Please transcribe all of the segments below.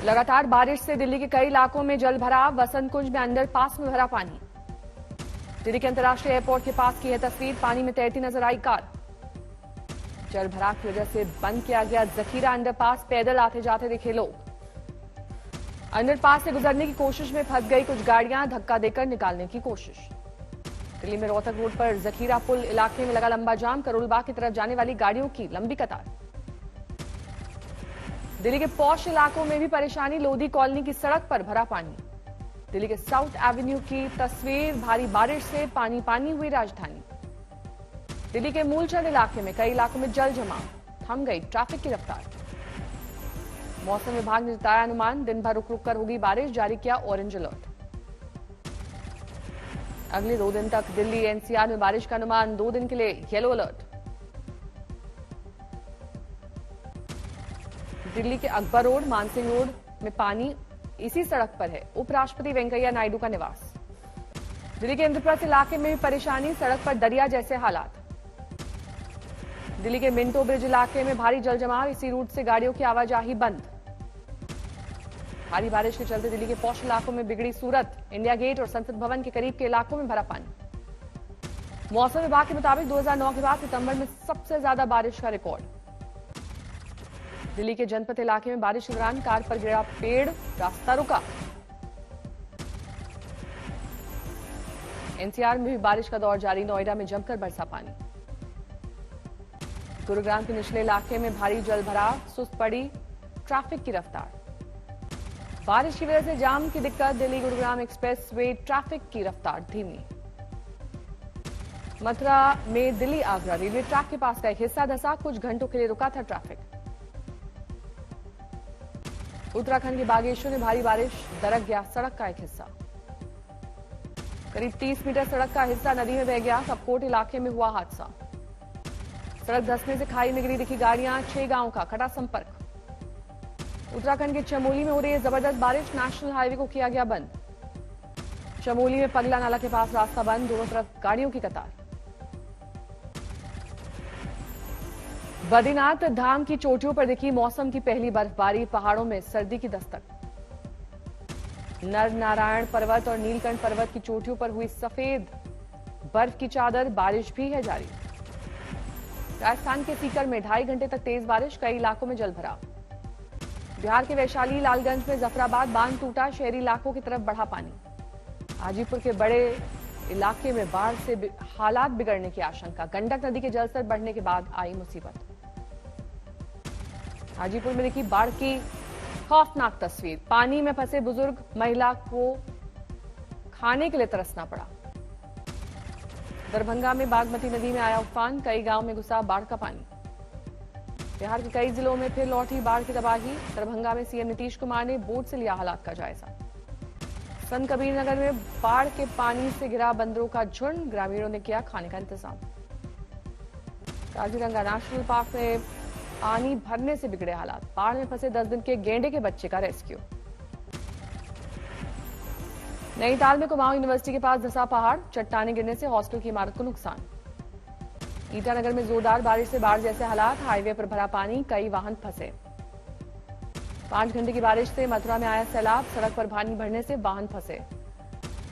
लगातार बारिश से दिल्ली के कई इलाकों में जल भराव। वसंत कुंज में अंडरपास में भरा पानी। दिल्ली के अंतर्राष्ट्रीय एयरपोर्ट के पास की है तस्वीर। पानी में तैरती नजर आई कार। जल भराव की वजह से बंद किया गया जखीरा अंडरपास। पैदल आते जाते दिखे लोग। अंडरपास से गुजरने की कोशिश में फंस गई कुछ गाड़ियां। धक्का देकर निकालने की कोशिश। दिल्ली में रोहतक रोड पर जखीरा पुल इलाके में लगा लंबा जाम। करोलबाग की तरफ जाने वाली गाड़ियों की लंबी कतार। दिल्ली के पॉश इलाकों में भी परेशानी। लोधी कॉलोनी की सड़क पर भरा पानी। दिल्ली के साउथ एवेन्यू की तस्वीर। भारी बारिश से पानी पानी हुई राजधानी। दिल्ली के मूलचंद इलाके में कई इलाकों में जल जमाव। थम गई ट्रैफिक की रफ्तार। मौसम विभाग ने जताया अनुमान। दिन भर रुक रुक कर होगी बारिश। जारी किया ऑरेंज अलर्ट। अगले 2 दिन तक दिल्ली एनसीआर में बारिश का अनुमान। 2 दिन के लिए येलो अलर्ट। दिल्ली के अकबर रोड मानसिंह रोड में पानी इसी सड़क पर है उपराष्ट्रपति वेंकैया नायडू का निवास। दिल्ली के इंद्रप्रस्थ इलाके में भी परेशानी। सड़क पर दरिया जैसे हालात। दिल्ली के मिंटो ब्रिज इलाके में भारी जल जमाव। इसी रूट से गाड़ियों की आवाजाही बंद। भारी बारिश के चलते दिल्ली के पौष इलाकों में बिगड़ी सूरत। इंडिया गेट और संसद भवन के करीब के इलाकों में भरा पानी। मौसम विभाग के मुताबिक 2009 के बाद सितंबर में सबसे ज्यादा बारिश का रिकॉर्ड। दिल्ली के जनपद इलाके में बारिश के दौरान कार पर गिरा पेड़। रास्ता रुका। एनसीआर में भी बारिश का दौर जारी। नोएडा में जमकर बरसा पानी। गुरुग्राम के निचले इलाके में भारी जल भराव। सुस्त पड़ी ट्रैफिक की रफ्तार। बारिश की वजह से जाम की दिक्कत। Delhi Gurugram express way traffic की रफ्तार धीमी। मथुरा में दिल्ली आगरा रेलवे ट्रैक के पास का एक हिस्सा धंसा। कुछ घंटों के लिए रुका था ट्रैफिक। उत्तराखंड के बागेश्वर में भारी बारिश। दरक गया सड़क का एक हिस्सा। करीब 30 मीटर सड़क का हिस्सा नदी में बह गया। कपकोट इलाके में हुआ हादसा। सड़क धंसने से खाई में गिरी दिखी गाड़ियां। 6 गांवों का कटा संपर्क। उत्तराखंड के चमोली में हो रही है जबरदस्त बारिश। नेशनल हाईवे को किया गया बंद। चमोली में पगला नाला के पास रास्ता बंद। दोनों तरफ गाड़ियों की कतार। बद्रीनाथ धाम की चोटियों पर दिखी मौसम की पहली बर्फबारी। पहाड़ों में सर्दी की दस्तक। नर नारायण पर्वत और नीलकंठ पर्वत की चोटियों पर हुई सफेद बर्फ की चादर। बारिश भी है जारी। राजस्थान के सीकर में 2.5 घंटे तक तेज बारिश। कई इलाकों में जल भराव। बिहार के वैशाली लालगंज में जफराबाद बांध टूटा। शहरी इलाकों की तरफ बढ़ा पानी। हाजीपुर के बड़े इलाके में बाढ़ से हालात बिगड़ने की आशंका। गंडक नदी के जलस्तर बढ़ने के बाद आई मुसीबत। हाजीपुर में देखी बाढ़ की खौफनाक तस्वीर। पानी में फंसे बुजुर्ग महिला को खाने के लिए तरसना पड़ा। दरभंगा में बागमती नदी में आया उफान। कई गांव में घुसा बाढ़ का पानी। बिहार के कई जिलों में फिर लौटी बाढ़ की तबाही। दरभंगा में सीएम नीतीश कुमार ने बोट से लिया हालात का जायजा। संत कबीर नगर में बाढ़ के पानी से घिरा बंदरों का झुंड। ग्रामीणों ने किया खाने का इंतजाम। काजीरंगा नेशनल पार्क में पानी भरने से बिगड़े हालात। बाढ़ में फंसे 10 दिन के गेंडे के बच्चे का रेस्क्यू। नैनीताल में कुमाऊं यूनिवर्सिटी के पास धंसा पहाड़। चट्टाने गिरने से हॉस्टल की इमारत को नुकसान। ईटानगर में जोरदार बारिश से बाढ़ जैसे हालात। हाईवे पर भरा पानी। कई वाहन फंसे। 5 घंटे की बारिश से मथुरा में आया सैलाब। सड़क पर पानी भरने से वाहन फंसे।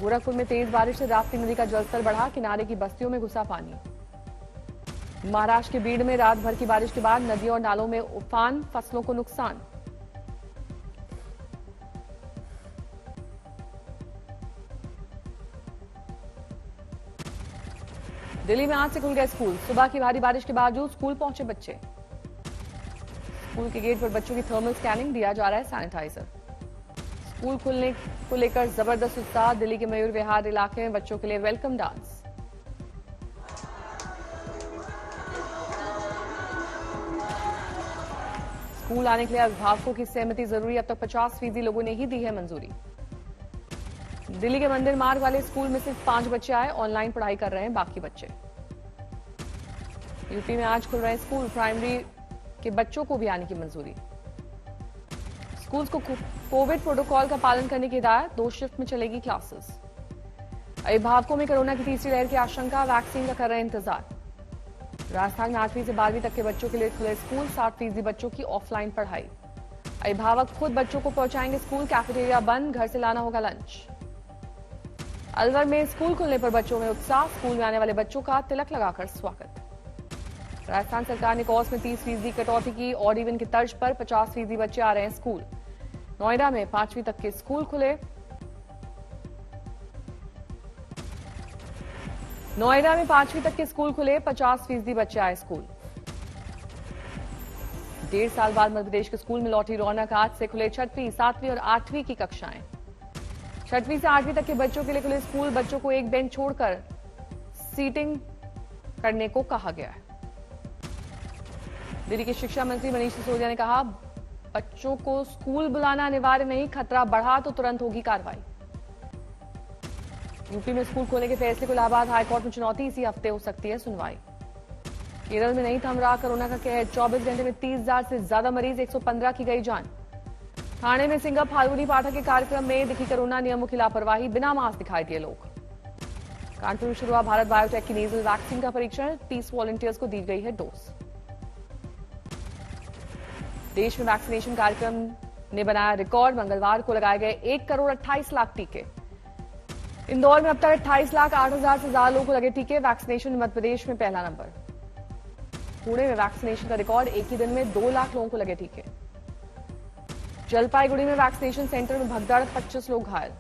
गोरखपुर में तेज बारिश से राप्ती नदी का जलस्तर बढ़ा। किनारे की बस्तियों में घुसा पानी। महाराष्ट्र के बीड़ में रात भर की बारिश के बाद नदियों और नालों में उफान। फसलों को नुकसान। दिल्ली में आज से खुल गए स्कूल। सुबह की भारी बारिश के बावजूद स्कूल पहुंचे बच्चे। स्कूल के गेट पर बच्चों की थर्मल स्कैनिंग। दिया जा रहा है सैनिटाइजर। स्कूल खुलने को लेकर जबरदस्त उत्साह। दिल्ली के मयूर विहार इलाके में बच्चों के लिए वेलकम डांस। स्कूल आने के लिए अभिभावकों की सहमति जरूरी। अब तक 50% लोगों ने ही दी है मंजूरी। दिल्ली के मंदिर मार्ग वाले स्कूल में सिर्फ 5 बच्चे आए। ऑनलाइन पढ़ाई कर रहे हैं बाकी बच्चे। यूपी में आज खुल रहे स्कूल। प्राइमरी के बच्चों को भी आने की मंजूरी। स्कूल्स को कोविड प्रोटोकॉल का पालन करने की हिदायत। 2 शिफ्ट में चलेगी क्लासेस। अभिभावकों में कोरोना की तीसरी लहर की आशंका। वैक्सीन का कर रहे इंतजार। राजस्थान में 8वीं से 12वीं तक के बच्चों के लिए खुले स्कूल। 60% बच्चों की ऑफलाइन पढ़ाई। अभिभावक खुद बच्चों को पहुंचाएंगे स्कूल, कैफेटेरिया बंद, घर से लाना होगा लंच। अलवर में स्कूल खुलने पर बच्चों में उत्साह, स्कूल में आने वाले बच्चों का तिलक लगाकर स्वागत। राजस्थान सरकार ने कॉस्ट में 30% कटौती की, ऑड इवन की तर्ज पर 50% बच्चे आ रहे हैं स्कूल। नोएडा में 5वीं तक के स्कूल खुले। नोएडा में 5वीं तक के स्कूल खुले, 50% बच्चे आए स्कूल। 1.5 साल बाद मध्य प्रदेश के स्कूल में लौटी रौनक, आज से खुले 6वीं, 7वीं और 8वीं की कक्षाएं। 6वीं से 8वीं तक के बच्चों के लिए खुले स्कूल, बच्चों को एक बेंच छोड़कर सीटिंग करने को कहा गया है। दिल्ली के शिक्षा मंत्री मनीष सिसोदिया ने कहा, बच्चों को स्कूल बुलाना अनिवार्य नहीं, खतरा बढ़ा तो तुरंत होगी कार्रवाई। यूपी में स्कूल खोलने के फैसले को इलाहाबाद हाईकोर्ट में चुनौती, इसी हफ्ते हो सकती है सुनवाई। केरल में नहीं थम रहा कोरोना का कहर, 24 घंटे में 30,000 से ज्यादा मरीज, 115 की गई जान। थाने में सिंगर फाल्गुनी पाठक के कार्यक्रम में दिखी कोरोना नियमों की लापरवाही, बिना मास्क दिखाई दिए लोग। कानपुर में शुरू हुआ भारत बायोटेक की नेजल वैक्सीन का परीक्षण, 30 वॉलंटियर्स को दी गई है डोज। देश में वैक्सीनेशन कार्यक्रम ने बनाया रिकॉर्ड, मंगलवार को लगाए गए 1 करोड़ 28 लाख टीके। इंदौर में अब तक 28 लाख 8,000 से ज्यादा लोगों को लगे टीके, वैक्सीनेशन में मध्य प्रदेश में पहला नंबर। पुणे में वैक्सीनेशन का रिकॉर्ड, एक ही दिन में 2 लाख लोगों को लगे टीके। जलपाईगुड़ी में वैक्सीनेशन सेंटर में भगदड़, 25 लोग घायल।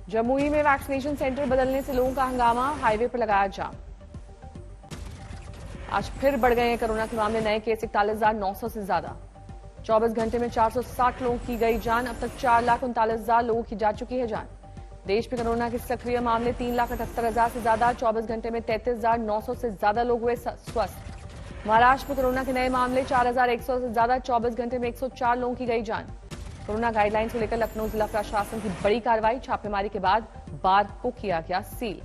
जमुई में वैक्सीनेशन सेंटर बदलने से लोगों का हंगामा, हाईवे पर लगाया जाम। आज फिर बढ़ गए हैं कोरोना के मामले, नए केस 41,900 से ज्यादा। 24 घंटे में 460 लोगों की गई जान, अब तक 4,39,000 लोगों की जा चुकी है जान। देश में कोरोना के सक्रिय मामले 3,78,000 से ज्यादा, 24 घंटे में 33,900 से ज्यादा लोग हुए स्वस्थ। महाराष्ट्र में कोरोना के नए मामले 4,100 से ज्यादा, 24 घंटे में 104 लोगों की गई जान। कोरोना गाइडलाइंस को लेकर लखनऊ जिला प्रशासन की बड़ी कार्रवाई, छापेमारी के बाद बार को किया गया सील।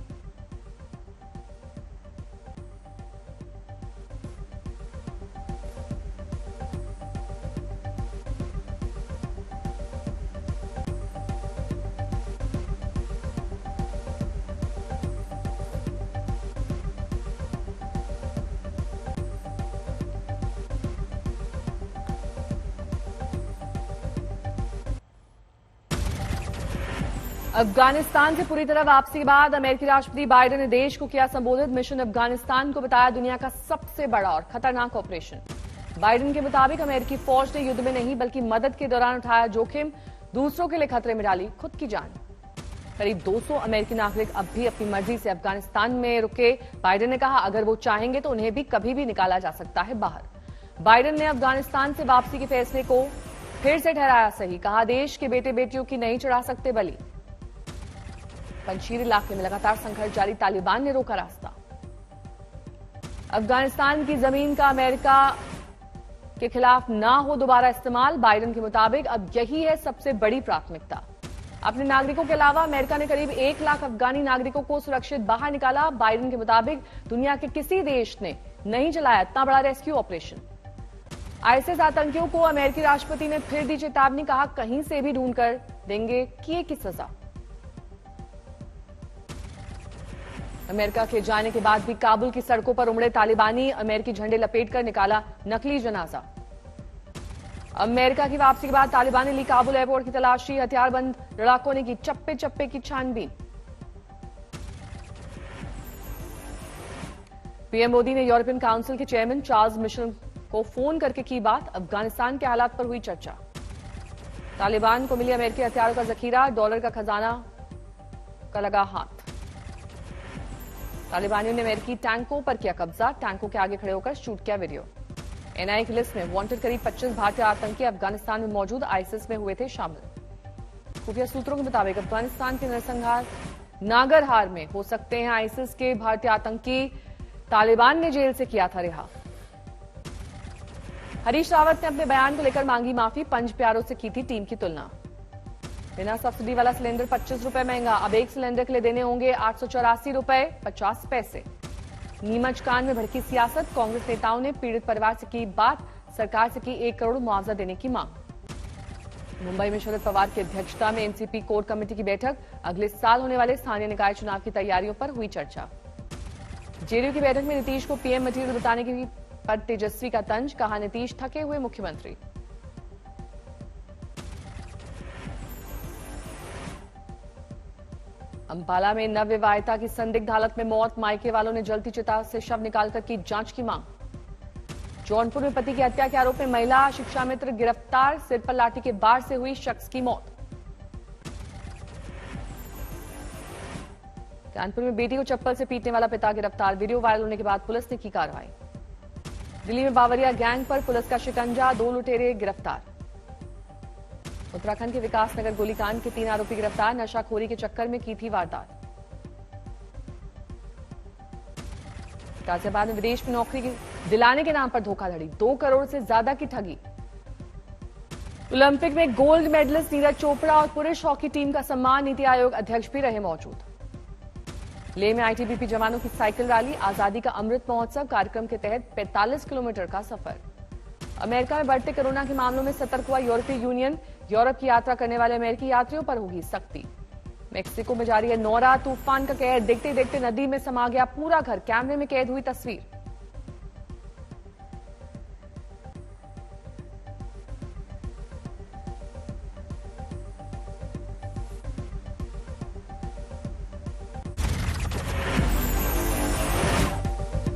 अफगानिस्तान से पूरी तरह वापसी के बाद अमेरिकी राष्ट्रपति बाइडेन ने देश को किया संबोधित, मिशन अफगानिस्तान को बताया दुनिया का सबसे बड़ा और खतरनाक ऑपरेशन। बाइडेन के मुताबिक अमेरिकी फौज ने युद्ध में नहीं बल्कि मदद के दौरान उठाया जोखिम, दूसरों के लिए खतरे में डाली खुद की जान। करीब 200 अमेरिकी नागरिक अब भी अपनी मर्जी से अफगानिस्तान में रुके। बाइडेन ने कहा, अगर वो चाहेंगे तो उन्हें भी कभी भी निकाला जा सकता है बाहर। बाइडेन ने अफगानिस्तान से वापसी के फैसले को फिर से ठहराया सही, कहा देश के बेटे बेटियों की नहीं चढ़ा सकते बलि। पंजशीर इलाके में लगातार संघर्ष जारी, तालिबान ने रोका रास्ता। अफगानिस्तान की जमीन का अमेरिका के खिलाफ ना हो दोबारा इस्तेमाल, बाइडेन के मुताबिक अब यही है सबसे बड़ी प्राथमिकता। अपने नागरिकों के अलावा अमेरिका ने करीब 1 लाख अफगानी नागरिकों को सुरक्षित बाहर निकाला। बाइडेन के मुताबिक दुनिया के किसी देश ने नहीं चलाया इतना बड़ा रेस्क्यू ऑपरेशन। आईएसआईएस आतंकियों को अमेरिकी राष्ट्रपति ने फिर दी चेतावनी, कहा कहीं से भी ढूंढकर देंगे किए की सजा। अमेरिका के जाने के बाद भी काबुल की सड़कों पर उमड़े तालिबानी, अमेरिकी झंडे लपेटकर निकाला नकली जनाजा। अमेरिका की वापसी के बाद तालिबान ने ली काबुल एयरपोर्ट की तलाशी, हथियारबंद लड़ाकों ने की चप्पे चप्पे की छानबीन। पीएम मोदी ने यूरोपियन काउंसिल के चेयरमैन चार्ल्स मिशेल को फोन करके की बात, अफगानिस्तान के हालात पर हुई चर्चा। तालिबान को मिली अमेरिकी हथियारों का जखीरा, डॉलर का खजाना का लगा हाथ। तालिबानियों ने अमेरिकी टैंकों पर किया कब्जा, टैंकों के आगे खड़े होकर शूट किया वीडियो। एनआईए की लिस्ट में वांटेड करीब 25 भारतीय आतंकी अफगानिस्तान में मौजूद आईएसआईएस में हुए थे शामिल। खुफिया सूत्रों के मुताबिक अफगानिस्तान के नरसंहार नागरहार में हो सकते हैं आईएसआईएस के भारतीय आतंकी, तालिबान ने जेल से किया था रिहा। हरीश रावत ने अपने बयान को लेकर मांगी माफी, पंज प्यारों से की थी टीम की तुलना। बिना सब्सिडी वाला सिलेंडर 25 रुपए महंगा, अब एक सिलेंडर के लिए देने होंगे 884 रुपए 50 पैसे। नीमच कांड में भड़की सियासत, कांग्रेस नेताओं ने पीड़ित परिवार से की बात, सरकार से की 1 करोड़ मुआवजा देने की मांग। मुंबई में शरद पवार की अध्यक्षता में एनसीपी कोर कमेटी की बैठक, अगले साल होने वाले स्थानीय निकाय चुनाव की तैयारियों पर हुई चर्चा। जेडीयू की बैठक में नीतीश को पीएम मटीरियल बताने की पर तेजस्वी का तंज, कहा नीतीश थके हुए मुख्यमंत्री। अंबाला में नवविवाहिता की संदिग्ध हालत में मौत, मायके वालों ने जलती चिता से शव निकालकर की जांच की मांग। जौनपुर में पति की हत्या के आरोप में महिला शिक्षा मित्र गिरफ्तार, सिर पर लाठी के वार से हुई शख्स की मौत। कानपुर में बेटी को चप्पल से पीटने वाला पिता गिरफ्तार, वीडियो वायरल होने के बाद पुलिस ने की कार्रवाई। दिल्ली में बावरिया गैंग पर पुलिस का शिकंजा, 2 लुटेरे गिरफ्तार। उत्तराखंड के विकासनगर गोलीकांड के 3 आरोपी गिरफ्तार, नशाखोरी के चक्कर में की थी वारदात। गाजियाबाद में विदेश में नौकरी दिलाने के नाम पर धोखाधड़ी, 2 करोड़ से ज्यादा की ठगी। ओलंपिक में गोल्ड मेडलिस्ट नीरज चोपड़ा और पुरुष हॉकी टीम का सम्मान, नीति आयोग अध्यक्ष भी रहे मौजूद। लेह में आईटीबीपी जवानों की साइकिल रैली, आजादी का अमृत महोत्सव कार्यक्रम के तहत 45 किलोमीटर का सफर। अमेरिका में बढ़ते कोरोना के मामलों में सतर्क हुआ यूरोपीय यूनियन, यूरोप की यात्रा करने वाले अमेरिकी यात्रियों पर होगी सख्ती। मेक्सिको में जारी है नोरा तूफान का कहर, देखते देखते नदी में समा गया पूरा घर, कैमरे में कैद हुई तस्वीर।